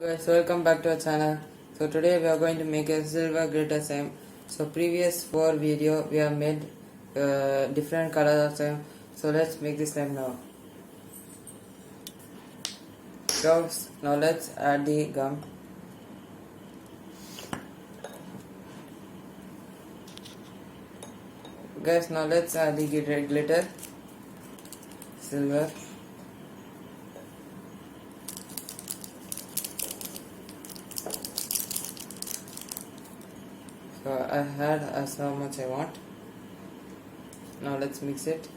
Guys, welcome back to our channel. So today we are going to make a silver glitter slime. So previous 4 video we have made different colors of slime. So let's make this slime now. Now let's add the gum. Guys, now let's add the glitter, silver. So I had as how much I want. Now let's mix it.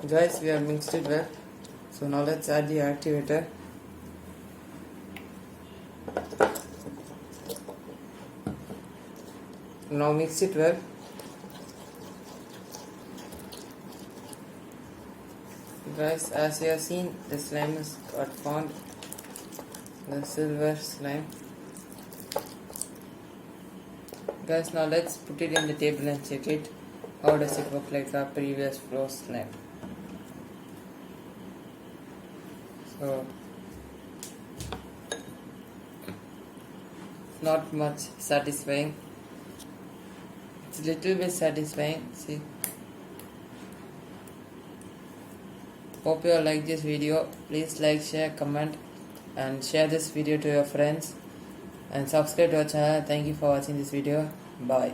Guys, we have mixed it well. So now let's add the activator. Now mix it well. Guys, as you have seen, the slime is got formed, the silver slime. Guys, now let's put it in the table and check it. How does it look like our previous floor slime? So, not much satisfying. It's a little bit satisfying. See. Hope you all like this video. Please like, share, comment and share this video to your friends and subscribe to our channel. Thank you for watching this video. Bye.